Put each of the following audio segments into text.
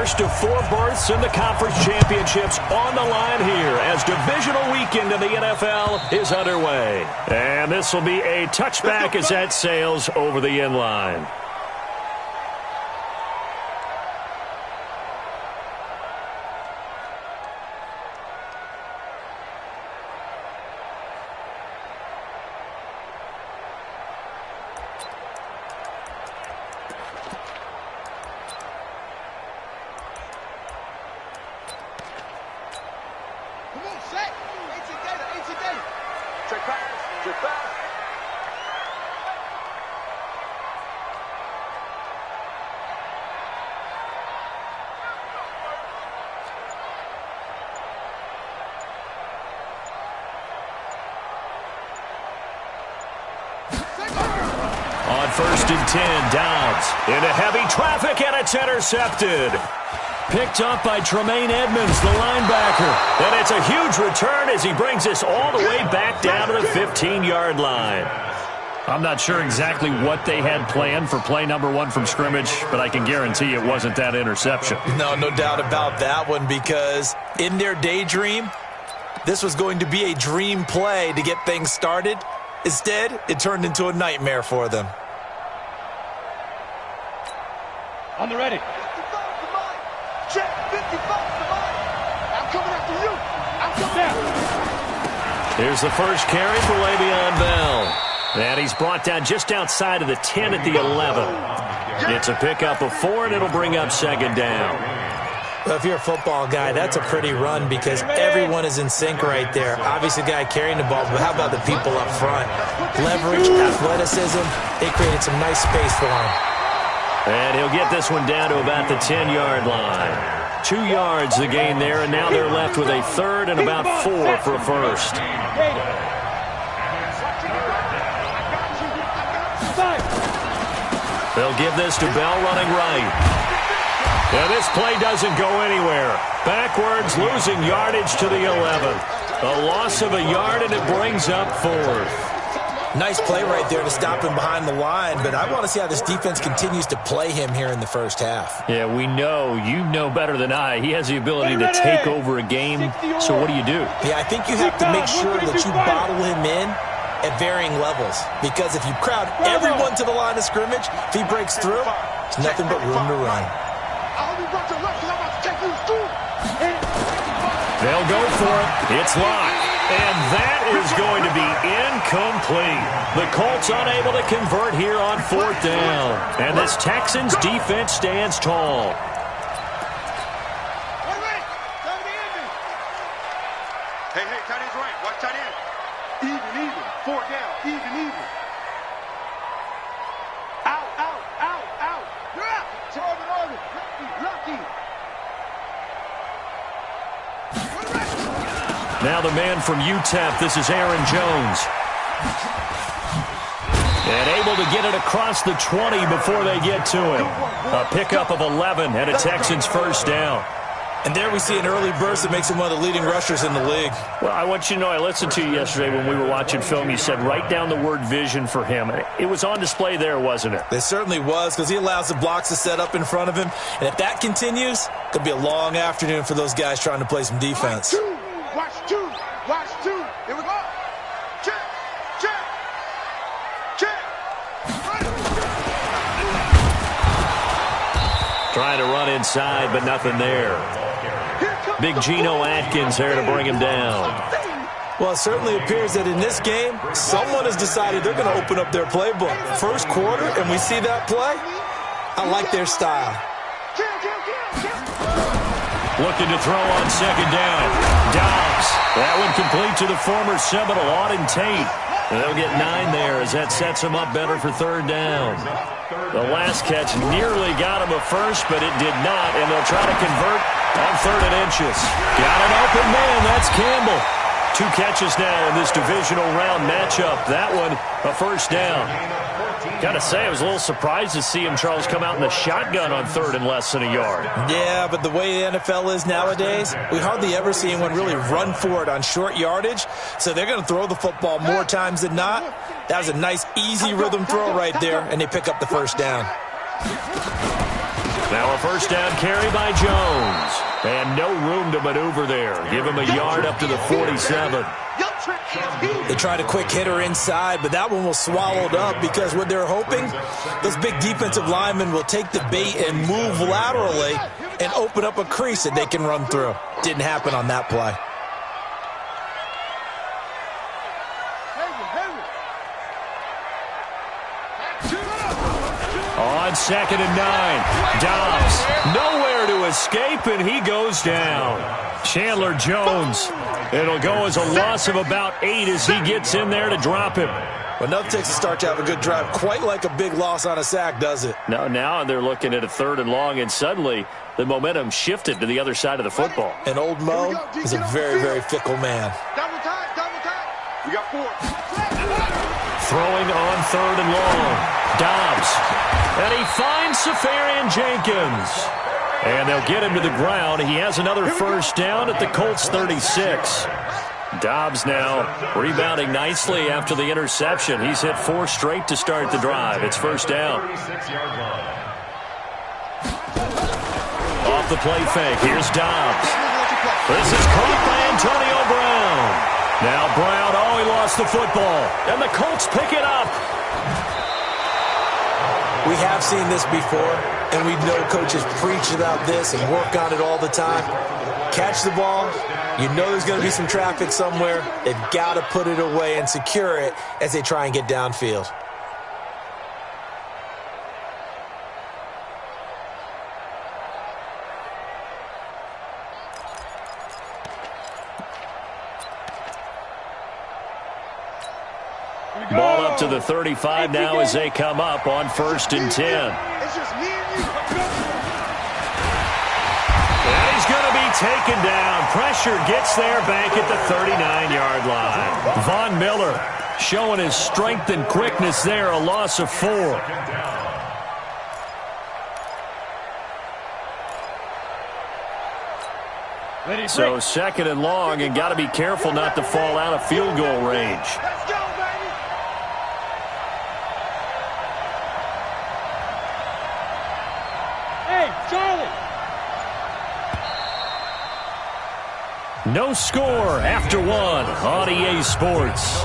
first of 4 berths in the conference championships on the line here as divisional weekend in the NFL is underway. And this will be a touchback as that sails over the end line. On 1st and 10, Downs into heavy traffic, and it's intercepted. Picked up by Tremaine Edmonds, the linebacker. And it's a huge return as he brings us all the way back down to the 15-yard line. I'm not sure exactly what they had planned for play number 1 from scrimmage, but I can guarantee it wasn't that interception. No doubt about that one, because in their daydream, this was going to be a dream play to get things started. Instead, it turned into a nightmare for them. On the ready. 55 to mine. Check, 55 to mine. I'm coming after you. I'm coming after you. Here's the first carry for Le'Veon Bell. And he's brought down just outside of the 10 at the 11. It's a pickup of 4, and it'll bring up 2nd down. Well, if you're a football guy, that's a pretty run because everyone is in sync right there. Obviously, the guy carrying the ball, but how about the people up front? Leverage, athleticism, they created some nice space for him. And he'll get this one down to about the 10-yard line. 2 yards the gain there, and now they're left with a 3rd and about 4 for a first. They'll give this to Bell running right. And this play doesn't go anywhere. Backwards, losing yardage to the 11. A loss of a yard, and it brings up 4th. Nice play right there to stop him behind the line, but I want to see how this defense continues to play him here in the first half. Yeah, we know. You know better than I. He has the ability to take over a game, so what do you do? Yeah, I think you have to make sure that you bottle him in at varying levels, because if you crowd everyone to the line of scrimmage, if he breaks through, it's nothing but room to run. They'll go for it. It's locked. And that is going to be incomplete. The Colts unable to convert here on 4th down. And this Texans defense stands tall. Hey, tight end's right. Watch tight end. Even. 4 down. Even. Out. You're out. Target. Lucky. Now the man from UTEP, this is Aaron Jones. And able to get it across the 20 before they get to him. A pickup of 11 and a Texans first down. And there we see an early burst that makes him one of the leading rushers in the league. Well, I want you to know, I listened to you yesterday when we were watching film. You said write down the word vision for him. It was on display there, wasn't it? It certainly was, because he allows the blocks to set up in front of him. And if that continues, it could be a long afternoon for those guys trying to play some defense. Watch two. Here we go. Check. Trying to run inside, but nothing there. Big Geno Atkins there to bring him down. Well, it certainly appears that in this game, someone has decided they're going to open up their playbook. First quarter, and we see that play. I like their style. Looking to throw on 2nd down. Dobbs. That one complete to the former Seminole, Auden Tate. And they'll get 9 there as that sets them up better for 3rd down. The last catch nearly got him a first, but it did not, and they'll try to convert on 3rd and inches. Got an open man. That's Campbell. 2 catches now in this divisional round matchup. That one, a first down. Got to say, I was a little surprised to see him, Charles, come out in the shotgun on 3rd and less than a yard. Yeah, but the way the NFL is nowadays, we hardly ever see anyone really run for it on short yardage. So they're going to throw the football more times than not. That was a nice, easy rhythm throw right there, and they pick up the first down. Now a first down carry by Jones. And no room to maneuver there. Give him a yard up to the 47. They tried a quick hitter inside, but that one was swallowed up because what they're hoping, those big defensive linemen will take the bait and move laterally and open up a crease that they can run through. Didn't happen on that play. On 2nd and 9, Dobbs nowhere to escape, and he goes down. Chandler Jones. It'll go as a loss of about 8 as he gets in there to drop him. Well, enough takes a start to have a good drive. Quite like a big loss on a sack, does it? Now they're looking at a 3rd and long, and suddenly the momentum shifted to the other side of the football. And old Mo is a very, very fickle man. Double time. We got 4. Throwing on 3rd and long. Dobbs. And he finds Safarian Jenkins. And they'll get him to the ground. He has another first down at the Colts 36. Dobbs now rebounding nicely after the interception. He's hit 4 straight to start the drive. It's first down. Off the play fake. Here's Dobbs. This is caught by Antonio Brown. Now Brown, he lost the football. And the Colts pick it up. We have seen this before, and we know coaches preach about this and work on it all the time. Catch the ball. You know there's going to be some traffic somewhere. They've got to put it away and secure it as they try and get downfield. Ball up to the 35 now as they come up on 1st and 10. It's just me and you. And he's going to be taken down. Pressure gets there back at the 39-yard line. Von Miller showing his strength and quickness there, a loss of 4. So 2nd and long, and got to be careful not to fall out of field goal range. Let's go, baby. Hey, Charlie. No score after 1 on EA Sports.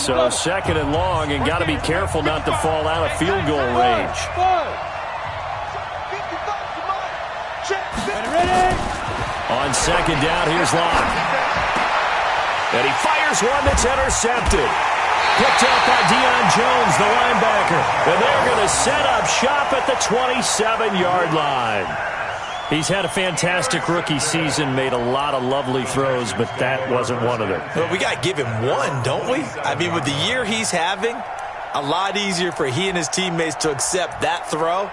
So 2nd and long, and got to be careful not to fall out of field goal range. On 2nd down, here's Locke. And he fires one that's intercepted. Picked up by Deion Jones, the linebacker. And they're going to set up shop at the 27-yard line. He's had a fantastic rookie season, made a lot of lovely throws, but that wasn't one of them. Well, we got to give him one, don't we? I mean, with the year he's having, a lot easier for he and his teammates to accept that throw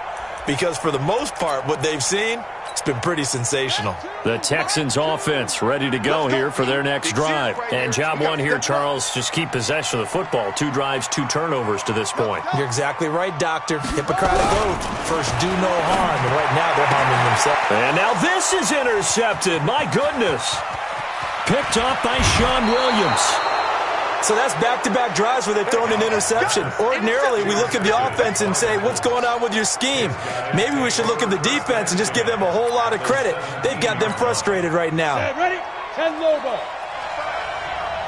because for the most part, what they've seen, it's been pretty sensational. The Texans offense ready to go here for their next drive. And job one here, Charles, just keep possession of the football. 2 drives, 2 turnovers to this point. You're exactly right, Doctor. Hippocratic oath. First, do no harm. And right now, they're harming themselves. And now this is intercepted. My goodness. Picked up by Sean Williams. So that's back-to-back drives where they've thrown an interception. Ordinarily, we look at the offense and say, what's going on with your scheme? Maybe we should look at the defense and just give them a whole lot of credit. They've got them frustrated right now. Okay, ready? 10 low ball.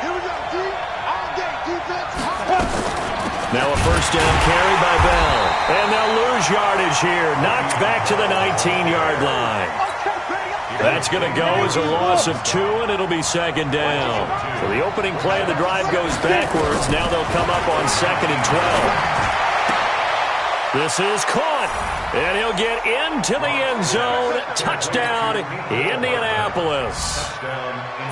Here we go, D. All day, defense. Now a first down carry by Bell. And they'll lose yardage here. Knocked back to the 19-yard line. That's going to go as a loss of 2, and it'll be 2nd down. So the opening play of the drive goes backwards. Now they'll come up on 2nd and 12. This is caught, and he'll get into the end zone. Touchdown, Indianapolis.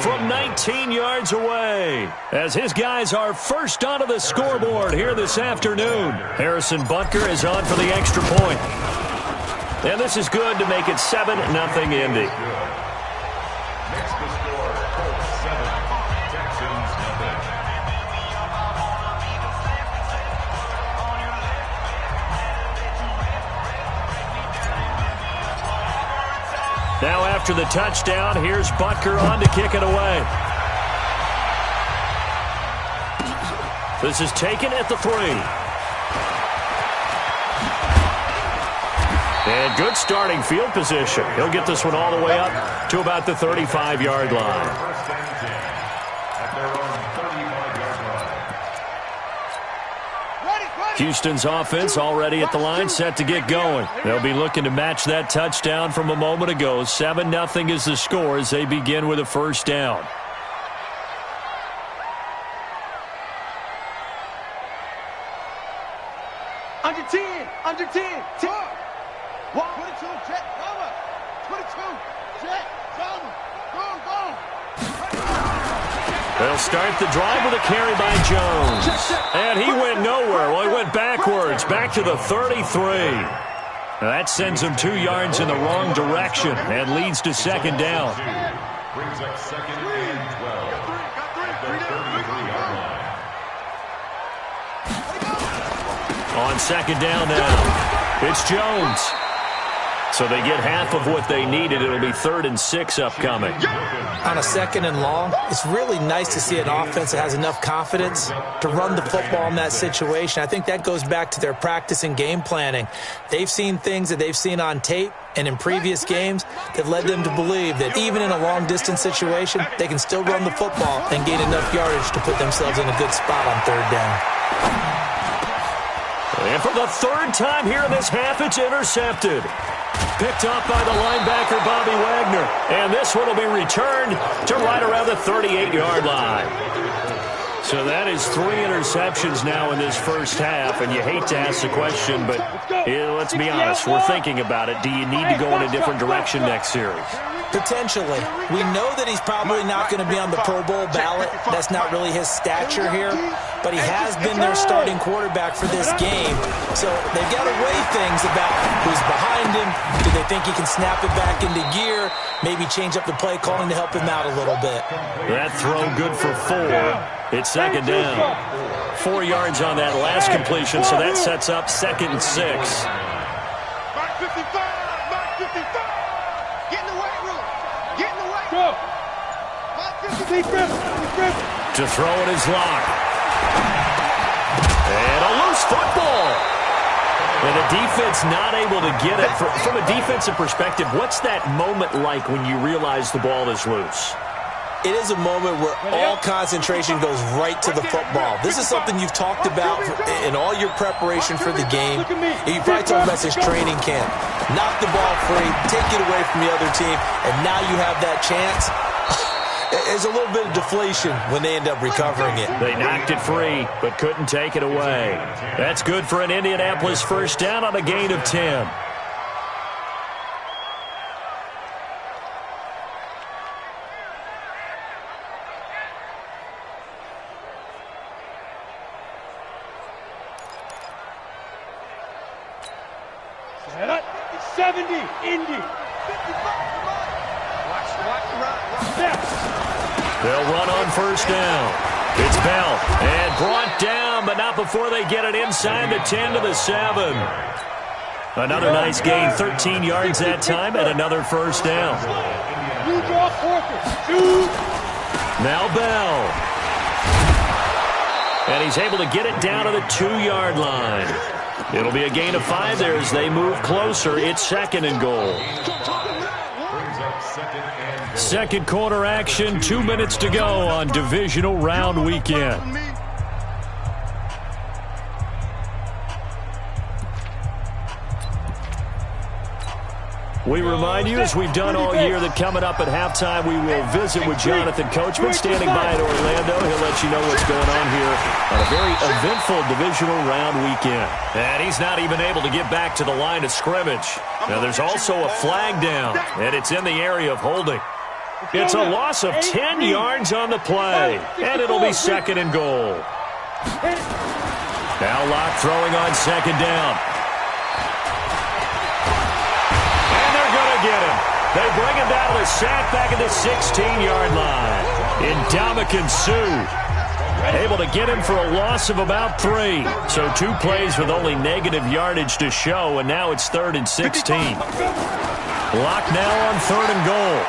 From 19 yards away, as his guys are first onto the scoreboard here this afternoon. Harrison Butker is on for the extra point. And this is good to make it 7-0 Indy. after the touchdown. Here's Butker on to kick it away. This is taken at the 3. And good starting field position. He'll get this one all the way up to about the 35-yard line. Houston's offense already at the line, set to get going. They'll be looking to match that touchdown from a moment ago. 7-0 is the score as they begin with a first down. Under 10, under 10, 10. 22, jet, cover. 22, jet, cover. Go. They'll start the drive with a carry by Jones. And he went nowhere. Well, he went backwards, back to the 33. Now that sends him 2 yards in the wrong direction and leads to second down. Brings up second and 12. On second down now, it's Jones. So they get half of what they needed. It'll be 3rd and 6 upcoming. On a second and long, it's really nice to see an offense that has enough confidence to run the football in that situation. I think that goes back to their practice and game planning. They've seen things that they've seen on tape and in previous games that led them to believe that even in a long-distance situation, they can still run the football and gain enough yardage to put themselves in a good spot on 3rd down. And for the 3rd time here in this half, it's intercepted. Picked off by the linebacker, Bobby Wagner. And this one will be returned to right around the 38-yard line. So that is 3 interceptions now in this first half. And you hate to ask the question, but let's be honest. We're thinking about it. Do you need to go in a different direction next series? Potentially. We know that he's probably not going to be on the Pro Bowl ballot. That's not really his stature here. But he has been their starting quarterback for this game. So they've got to weigh things about who's behind him. Do they think he can snap it back into gear? Maybe change up the play calling to help him out a little bit. That throw good for 4. It's second down. 4 yards on that last completion, so that sets up 2nd and 6. Mark 55, Mark 55. Get in the weight room. Get in the weight room. To throw it is Locke. And a loose football. And the defense not able to get it. From a defensive perspective, what's that moment like when you realize the ball is loose? It is a moment where all concentration goes right to the football. This is something you've talked about in all your preparation for the game. You probably talked about this training camp. Knock the ball free, take it away from the other team, and now you have that chance. There's a little bit of deflation when they end up recovering it. They knocked it free, but couldn't take it away. That's good for an Indianapolis first down on a gain of 10. Set up. 70, Indy. They'll run on first down. It's Bell. And brought down, but not before they get it inside the 10 to the 7. Another nice gain, 13 yards that time, and another first down. Now Bell. And he's able to get it down to the 2-yard line. It'll be a gain of 5 there as they move closer. It's 2nd and goal. Second quarter action, 2 minutes to go on divisional round weekend. We remind you, as we've done all year, that coming up at halftime, we will visit with Jonathan Coachman standing by in Orlando. He'll let you know what's going on here on a very eventful divisional round weekend. And he's not even able to get back to the line of scrimmage. Now, there's also a flag down, and it's in the area of holding. It's a loss of 10 yards on the play, and it'll be 2nd and goal. Now Locke throwing on 2nd down. Get him. They bring him down to the sack back at the 16-yard line. Ndamukong Suh able to get him for a loss of about 3. So 2 plays with only negative yardage to show, and now it's 3rd and 16. Locked now on 3rd and goal.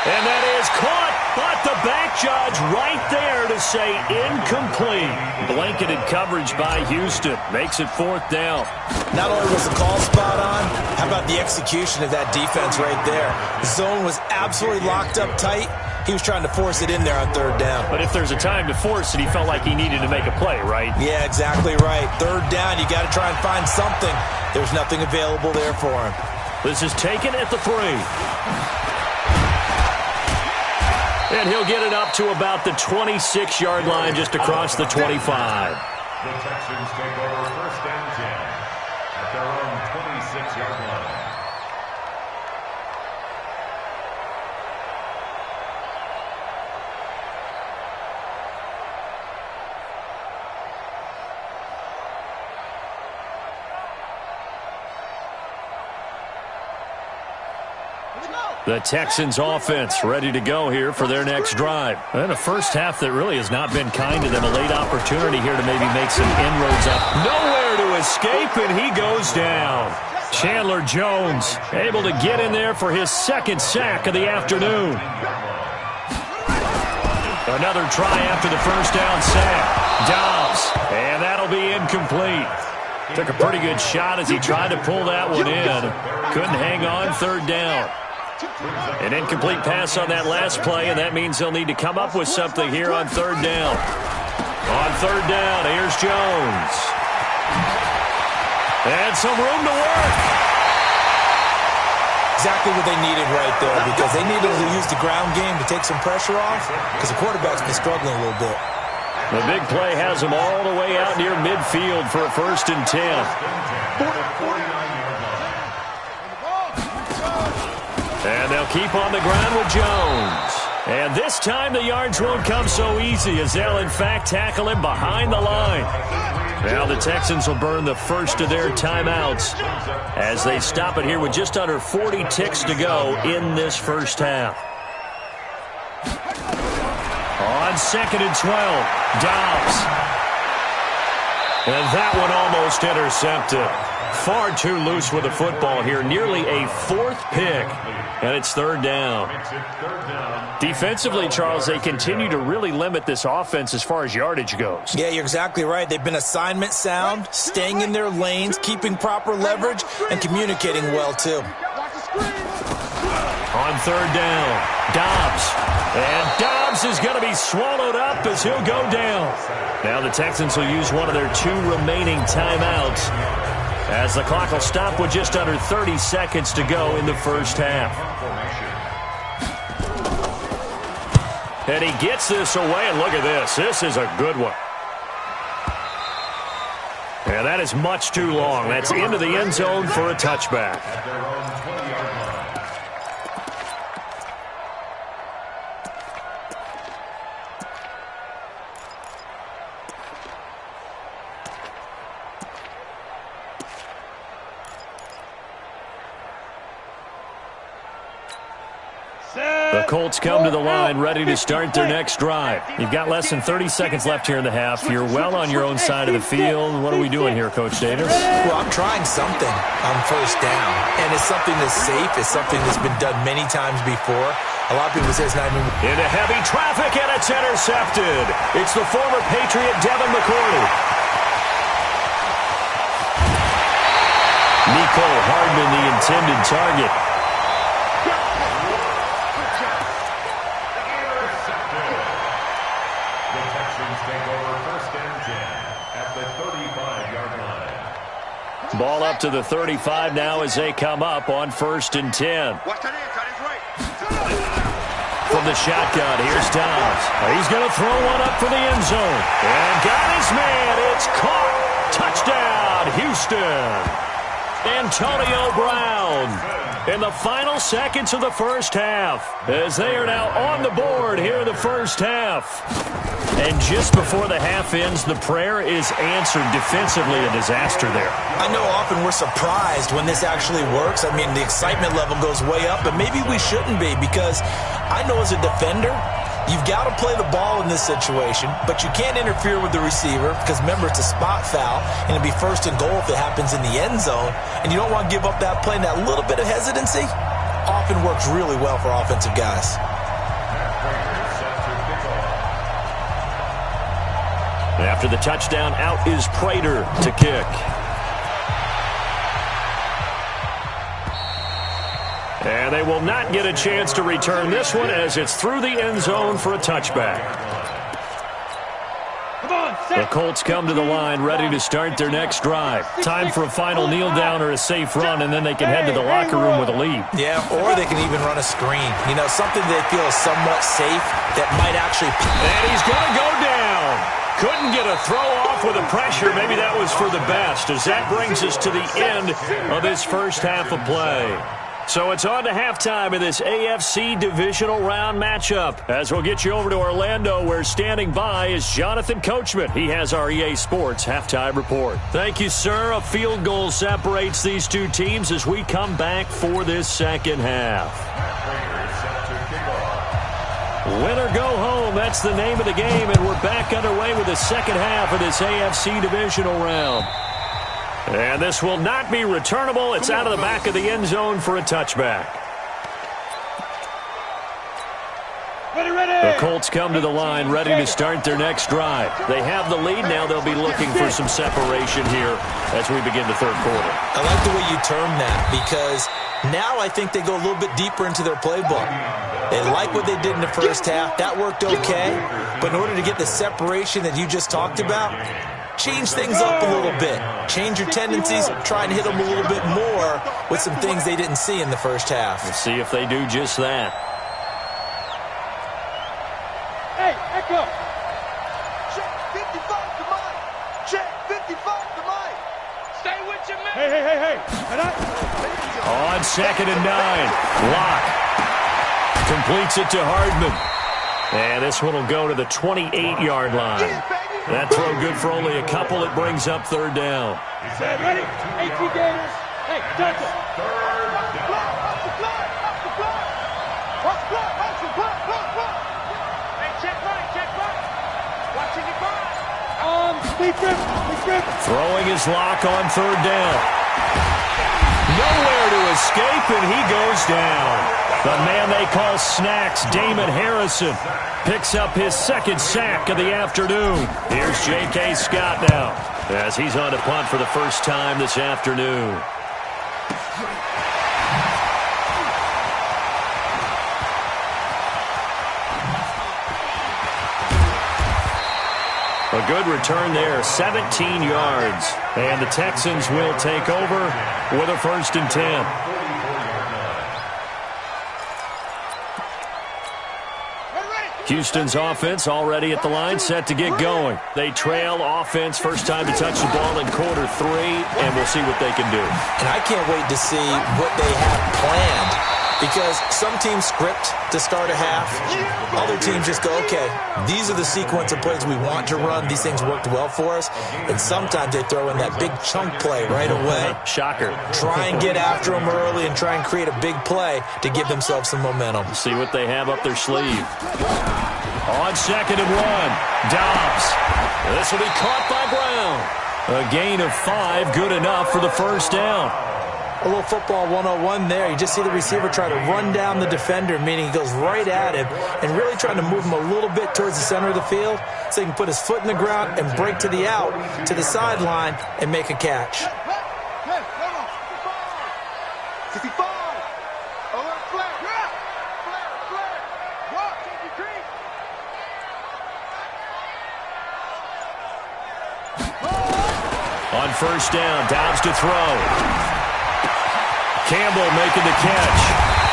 And that is caught, but the back judge right there to say incomplete. Blanketed coverage by Houston. Makes it 4th down. Not only was the call spot on, how about the execution of that defense right there? The zone was absolutely locked up tight. He was trying to force it in there on 3rd down. But if there's a time to force it, he felt like he needed to make a play, right? Yeah, exactly right. 3rd down, you got to try and find something. There's nothing available there for him. This is taken at the 3. And he'll get it up to about the 26-yard line, just across the 25. The Texans take over 1st and 10 at their own 26-yard line. The Texans offense ready to go here for their next drive. And a first half that really has not been kind to them. A late opportunity here to maybe make some inroads up. Nowhere to escape, and he goes down. Chandler Jones able to get in there for his 2nd sack of the afternoon. Another try after the first down sack. Dobbs, and that'll be incomplete. Took a pretty good shot as he tried to pull that one in. Couldn't hang on, 3rd down. An incomplete pass on that last play, and that means they'll need to come up with something here on 3rd down. On 3rd down, here's Jones. And some room to work. Exactly what they needed right there, because they needed to use the ground game to take some pressure off, because the quarterback's been struggling a little bit. The big play has them all the way out near midfield for a 1st and 10. And they'll keep on the ground with Jones. And this time the yards won't come so easy, as they'll in fact tackle him behind the line. Now the Texans will burn the first of their timeouts as they stop it here with just under 40 ticks to go in this first half. On 2nd and 12, Dobbs. And that one almost intercepted. Far too loose with the football here. Nearly a 4th pick. And it's 3rd down. Defensively, Charles, they continue to really limit this offense as far as yardage goes. Yeah, you're exactly right. They've been assignment sound, staying in their lanes, keeping proper leverage, and communicating well, too. On 3rd down, Dobbs. And Dobbs is going to be swallowed up as he'll go down. Now the Texans will use one of their 2 remaining timeouts, as the clock will stop with just under 30 seconds to go in the first half. And he gets this away, and look at this. This is a good one. And that is much too long. That's into the end zone for a touchback. The Colts come to the line, ready to start their next drive. You've got less than 30 seconds left here in the half. You're well on your own side of the field. What are we doing here, Coach Davis? Well, I'm trying something on 1st down, and it's something that's safe. It's something that's been done many times before. A lot of people say it's not even... Into heavy traffic, and it's intercepted. It's the former Patriot Devin McCourty. Nico Hardman, the intended target. Ball up to the 35 now as they come up on 1st and 10. From the shotgun, here's Dobbs. He's going to throw one up for the end zone. And got his man. It's caught. Touchdown, Houston. Antonio Brown in the final seconds of the first half, as they are now on the board here in the first half. And just before the half ends, the prayer is answered. Defensively, a disaster there. I know often we're surprised when this actually works. I mean, the excitement level goes way up, but maybe we shouldn't be, because I know as a defender, You've got to play the ball in this situation, but you can't interfere with the receiver because, remember, it's a spot foul, and it'll be first and goal if it happens in the end zone, and you don't want to give up that play. And that little bit of hesitancy often works really well for offensive guys. After the touchdown, out is Prater to kick. And they will not get a chance to return this one as it's through the end zone for a touchback. The Colts come to the line ready to start their next drive. Time for a final kneel down or a safe run, and then they can head to the locker room with a lead. Yeah, or they can even run a screen. You know, something they feel is somewhat safe that might actually... And he's going to go down. Couldn't get a throw off with the pressure. Maybe that was for the best, as that brings us to the end of this first half of play. So it's on to halftime in this AFC divisional round matchup. As we'll get you over to Orlando, where standing by is Jonathan Coachman. He has our EA Sports halftime report. Thank you, sir. A field goal separates these two teams as we come back for this second half. Win or go home, that's the name of the game, and we're back underway with the second half of this AFC divisional round. And this will not be returnable. It's out of the back of the end zone for a touchback. The Colts come to the line ready to start their next drive. They have the lead. Now they'll be looking for some separation here as we begin the third quarter. I like the way you term that, because now I think they go a little bit deeper into their playbook. They like what they did in the first half. That worked okay. But in order to get the separation that you just talked about, change things up a little bit. Change your tendencies. Try and hit them a little bit more with some things they didn't see in the first half. We'll see if they do just that. Hey, Echo. Check 55 to Mike. Check 55 to Mike. Stay with your man. Hey. On 2nd and 9. Lock. Completes it to Hardman. And this one will go to the 28-yard line. That throw good for only a couple. It brings up third down. Ready? 18 Gators. Hey, touch it. Watch the block. Hey, check right. Watching the clock. Speed grip. Throwing his lock on third down. Nowhere to escape, and he goes down. The man they call Snacks, Damon Harrison, picks up his second sack of the afternoon. Here's J.K. Scott now as he's on to punt for the first time this afternoon. A good return there, 17 yards. And the Texans will take over with a 1st and 10. Houston's offense already at the line, set to get going. They trail offense, first time to touch the ball in quarter 3, and we'll see what they can do. And I can't wait to see what they have planned, because some teams script to start a half. Other teams just go, okay, these are the sequence of plays we want to run. These things worked well for us. And sometimes they throw in that big chunk play right away. Shocker. Try and get after them early and try and create a big play to give themselves some momentum. See what they have up their sleeve. On 2nd and 1, Dobbs. This will be caught by Brown. A gain of 5, good enough for the first down. A little football 101 there. You just see the receiver try to run down the defender, meaning he goes right at him and really trying to move him a little bit towards the center of the field so he can put his foot in the ground and break to the out, to the sideline, and make a catch. On first down, Dobbs to throw. Campbell making the catch.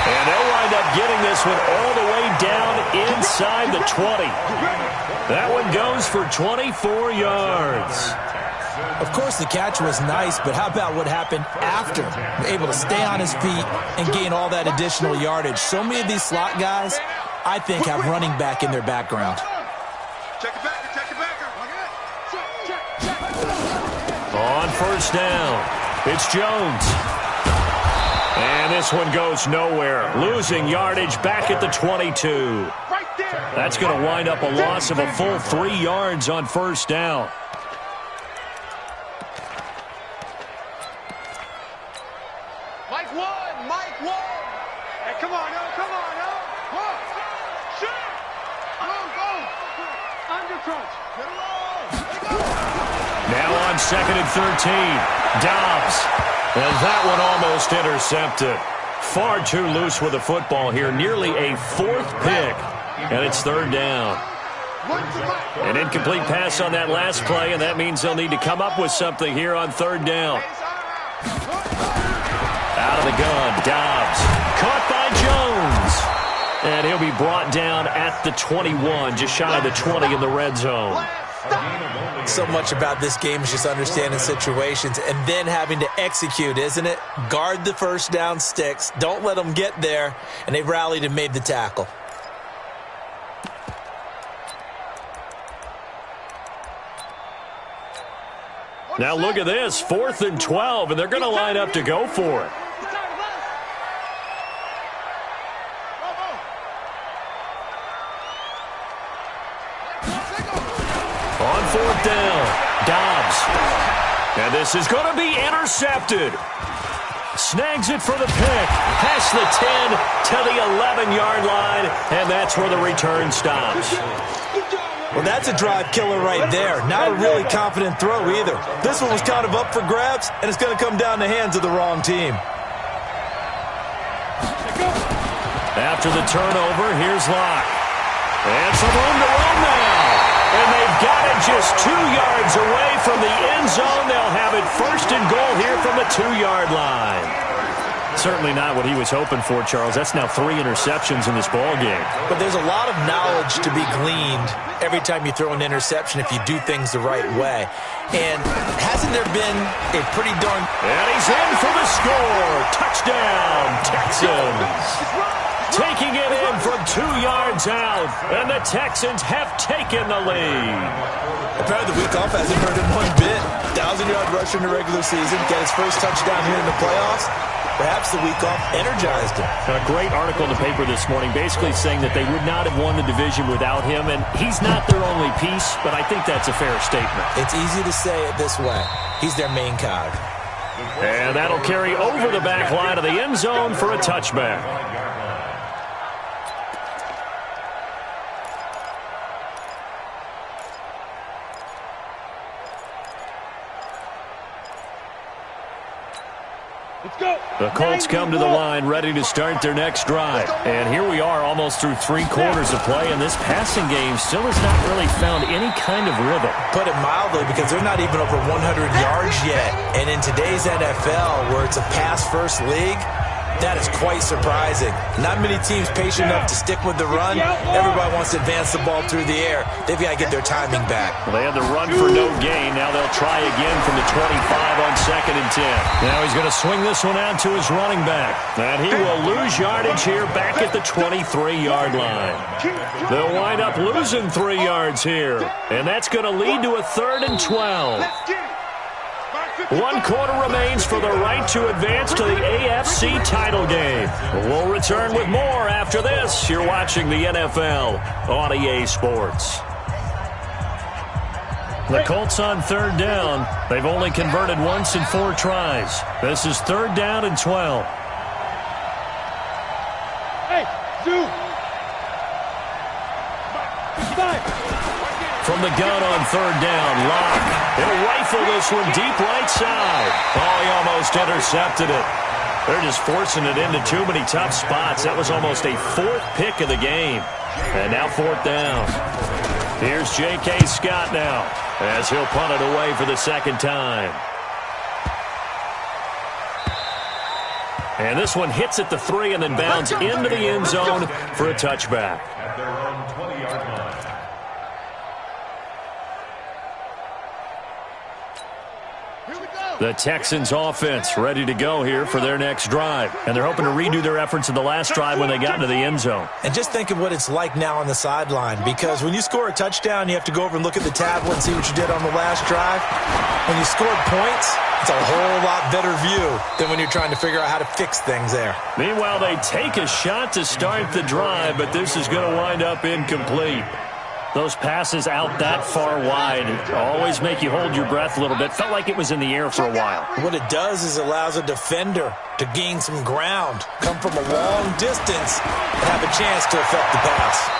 And they'll wind up getting this one all the way down inside the 20. That one goes for 24 yards. Of course, the catch was nice, but how about what happened after? Able to stay on his feet and gain all that additional yardage. So many of these slot guys, I think, have running back in their background. Check it back. On first down, it's Jones. And this one goes nowhere. Losing yardage back at the 22. That's going to wind up a loss of a full 3 yards on first down. Mike one. Hey, come on, no. Come. Shoot. Go. Under crunch. Get along. Now on 2nd and 13. Dobbs. And that one almost intercepted. Far too loose with the football here. Nearly a 4th pick. And it's 3rd down. An incomplete pass on that last play, and that means they'll need to come up with something here on 3rd down. Out of the gun, Dobbs. Caught by Jones. And he'll be brought down at the 21, just shy of the 20 in the red zone. So much about this game is just understanding situations and then having to execute, isn't it? Guard the first down sticks. Don't let them get there. And they rallied and made the tackle. Now look at this, 4th and 12, and they're going to line up to go for it. On 4th down, Dobbs. And this is going to be intercepted. Snags it for the pick. Past the 10 to the 11-yard line, and that's where the return stops. Well, that's a drive killer right there. Not a really confident throw either. This one was kind of up for grabs, and it's going to come down the hands of the wrong team. After the turnover, here's Locke. And some room to run now. And they've got it just 2 yards away from the end zone. They'll have it 1st and goal here from the 2-yard line. Certainly not what he was hoping for, Charles. That's now 3 interceptions in this ball game. But there's a lot of knowledge to be gleaned every time you throw an interception if you do things the right way. And hasn't there been a pretty darn... And he's in for the score. Touchdown, Texans. Taking it in from 2 yards out. And the Texans have taken the lead. Apparently the week off hasn't hurt him one bit. 1,000-yard rusher in the regular season. Got his first touchdown here in the playoffs. Perhaps the week off energized him. A great article in the paper this morning basically saying that they would not have won the division without him, and he's not their only piece, but I think that's a fair statement. It's easy to say it this way. He's their main cog. And that'll carry over the back line of the end zone for a touchback. The Colts come to the line ready to start their next drive. And here we are almost through 3 quarters of play, and this passing game still has not really found any kind of rhythm. Put it mildly, because they're not even over 100 yards yet. And in today's NFL, where it's a pass-first league, that is quite surprising. Not many teams patient enough to stick with the run. Everybody wants to advance the ball through the air. They've got to get their timing back. Well, they had the run for no gain. Now they'll try again from the 25 on 2nd and 10. Now he's going to swing this one out to his running back. And he will lose yardage here back at the 23-yard line. They'll wind up losing 3 yards here. And that's going to lead to a 3rd and 12. 1 quarter remains for the right to advance to the AFC title game. We'll return with more after this. You're watching the NFL on EA Sports. The Colts on 3rd down. They've only converted once in 4 tries. This is 3rd down and 12. Hey, dude. From the gun on 3rd down, Locke. He'll rifle this one deep right side. Oh, he almost intercepted it. They're just forcing it into too many tough spots. That was almost a 4th pick of the game. And now 4th down. Here's J.K. Scott now as he'll punt it away for the 2nd time. And this one hits at the 3 and then bounds into the end zone for a touchback. At their own 20-yard line. The Texans offense ready to go here for their next drive. And they're hoping to redo their efforts in the last drive when they got into the end zone. And just think of what it's like now on the sideline, because when you score a touchdown, you have to go over and look at the tablet and see what you did on the last drive. When you scored points, It's a whole lot better view than when you're trying to figure out how to fix things there. Meanwhile, they take a shot to start the drive, but this is going to wind up incomplete. Those passes out that far wide always make you hold your breath a little bit. Felt like it was in the air for a while. What it does is allows a defender to gain some ground, come from a long distance, and have a chance to affect the pass.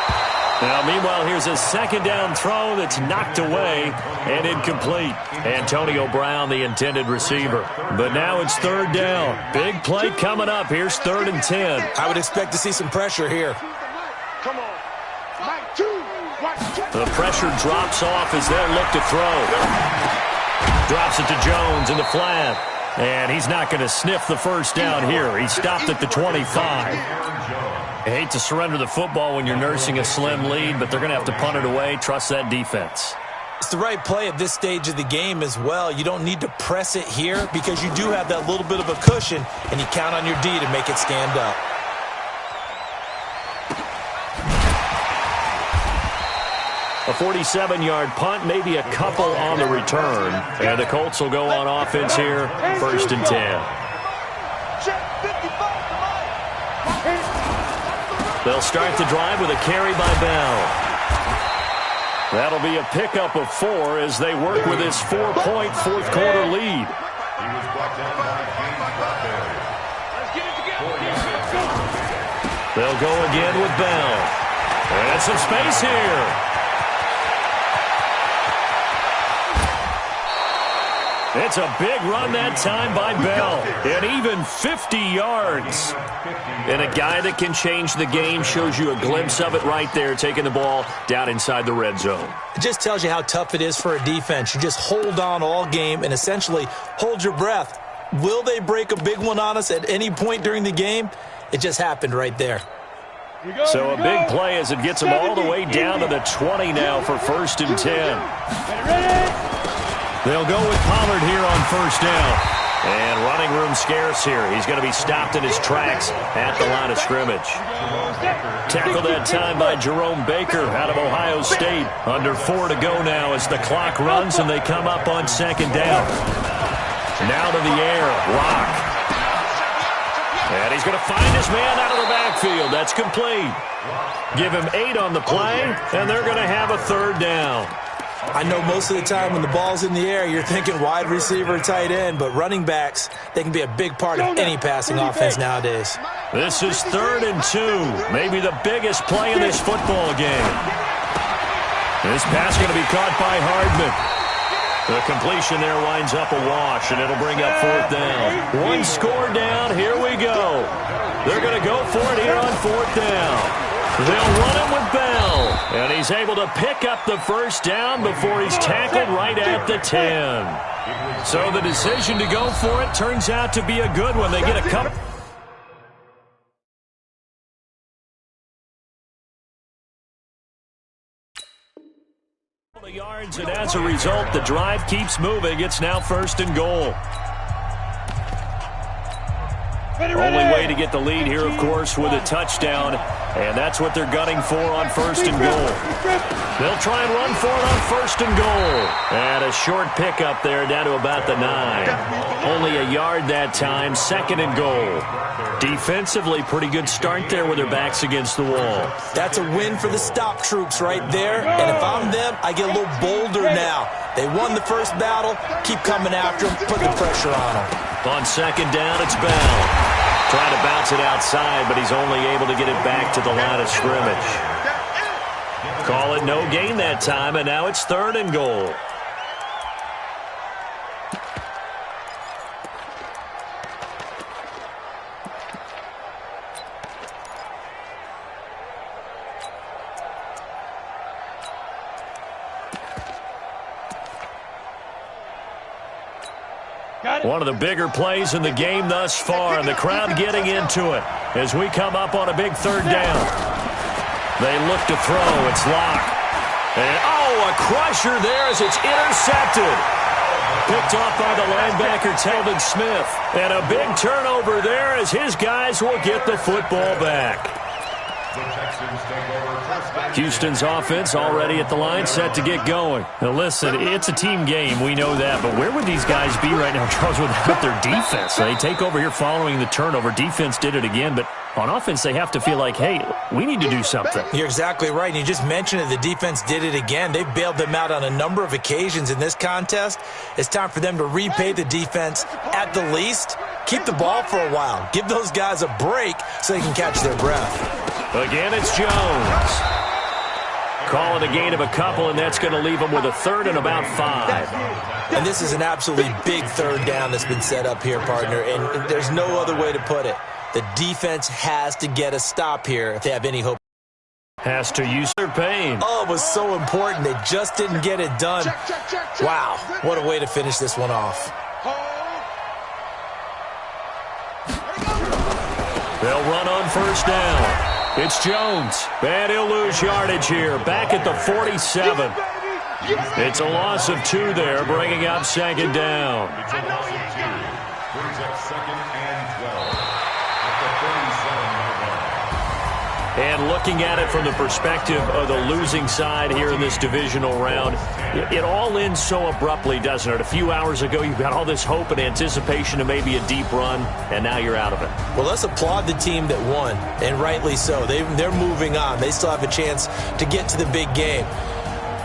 Now, meanwhile, here's a second down throw that's knocked away and incomplete. Antonio Brown, the intended receiver. But now it's third down. Big play coming up. Here's 3rd and 10. I would expect to see some pressure here. Come on. Mike, 2. The pressure drops off as they'll look to throw. Drops it to Jones in the flat. And he's not going to sniff the first down here. He stopped at the 25. I hate to surrender the football when you're nursing a slim lead, but they're going to have to punt it away. Trust that defense. It's the right play at this stage of the game as well. You don't need to press it here because you do have that little bit of a cushion, and you count on your D to make it stand up. A 47-yard punt, maybe a couple on the return. And the Colts will go on offense here, 1st and 10. They'll start the drive with a carry by Bell. That'll be a pickup of 4 as they work with this 4-point fourth-quarter lead. He was brought down by James Bradbury. Let's get it together. They'll go again with Bell. And some space here. It's a big run that time by Bell. And even 50 yards. And a guy that can change the game shows you a glimpse of it right there, taking the ball down inside the red zone. It just tells you how tough it is for a defense. You just hold on all game and essentially hold your breath. Will they break a big one on us at any point during the game? It just happened right there. So a big play as it gets them all the way down to the 20 now for 1st and 10. They'll go with Pollard here on 1st down. And running room scarce here. He's going to be stopped in his tracks at the line of scrimmage. Tackled that time by Jerome Baker out of Ohio State. Under 4 to go now as the clock runs and they come up on 2nd down. Now to the air. Rock. And he's going to find his man out of the backfield. That's complete. Give him 8 on the play, and they're going to have a 3rd down. I know most of the time when the ball's in the air, you're thinking wide receiver, tight end, but running backs, they can be a big part of any passing offense nowadays. This is 3rd and 2, maybe the biggest play in this football game. This pass going to be caught by Hardman. The completion there winds up a wash, and it'll bring up 4th down. 1 score down, here we go. They're going to go for it here on 4th down. They'll run him with Bell, and he's able to pick up the 1st down before he's tackled right at the 10. So the decision to go for it turns out to be a good one. They get a couple. Yards, and as a result, the drive keeps moving. It's now 1st and goal. Only way to get the lead here, of course, with a touchdown, and that's what they're gunning for on 1st and goal. They'll try and run for it on 1st and goal. And a short pickup there down to about the 9. Only a yard that time, 2nd and goal. Defensively, pretty good start there with their backs against the wall. That's a win for the stop troops right there, and if I'm them, I get a little bolder now. They won the first battle, keep coming after them, put the pressure on them. On 2nd down, it's Bell. Trying to bounce it outside, but he's only able to get it back to the line of scrimmage. Call it no gain that time, and now it's 3rd and goal. One of the bigger plays in the game thus far, and the crowd getting into it as we come up on a big 3rd down. They look to throw. It's Locke. And, a crusher there as it's intercepted. Picked off by the linebacker, Telvin Smith. And a big turnover there as his guys will get the football back. Texans take over first and 10. Houston's offense already at the line, set to get going. Now listen, it's a team game. We know that. But where would these guys be right now, Charles, without their defense? They take over here following the turnover. Defense did it again. But on offense, they have to feel like, hey, we need to do something. You're exactly right. And you just mentioned it. The defense did it again. They bailed them out on a number of occasions in this contest. It's time for them to repay the defense at the least. Keep the ball for a while. Give those guys a break so they can catch their breath. Again, it's Jones. Call it a gain of a couple, and that's going to leave them with a third and about 5. And this is an absolutely big third down that's been set up here, partner, and there's no other way to put it. The defense has to get a stop here if they have any hope. Has to use their pain. Oh, it was so important. They just didn't get it done. Wow, what a way to finish this one off. They'll run on first down. It's Jones. And he'll lose yardage here. Back at the 47. It's a loss of 2 there, bringing up second down. It's a loss of 2. Brings up second and 12 at the 37-yard line. And looking at it from the perspective of the losing side here in this divisional round, it all ends so abruptly, doesn't it? A few hours ago, you've got all this hope and anticipation of maybe a deep run, and now you're out of it. Well, let's applaud the team that won, and rightly so. They're moving on. They still have a chance to get to the big game.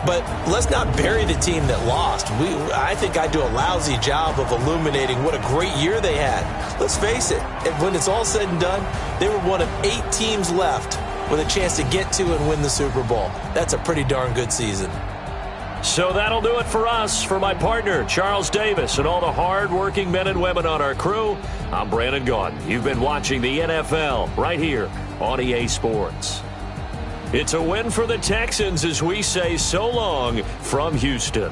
But let's not bury the team that lost. I think I do a lousy job of illuminating what a great year they had. Let's face it, when it's all said and done, they were one of 8 teams left with a chance to get to and win the Super Bowl. That's a pretty darn good season. So that'll do it for us. For my partner, Charles Davis, and all the hard-working men and women on our crew, I'm Brandon Gaudin. You've been watching the NFL right here on EA Sports. It's a win for the Texans as we say so long from Houston.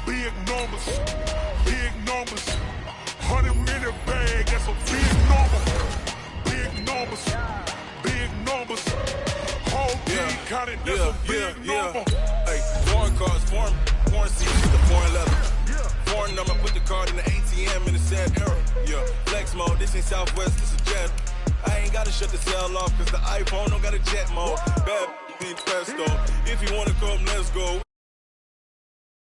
big numbers, big numbers. 100-minute bag, that's a big number. Big numbers, big numbers. Whole team counted, that's a big number. Hey, foreign cars, foreign seats, the foreign leather. Foreign number, put the card in the ATM in the sad era. Yeah, flex mode, this ain't Southwest, this is jet. I ain't gotta shut the cell off, cause the iPhone don't got a jet mode. Bad in pesto, if you wanna come, let's go.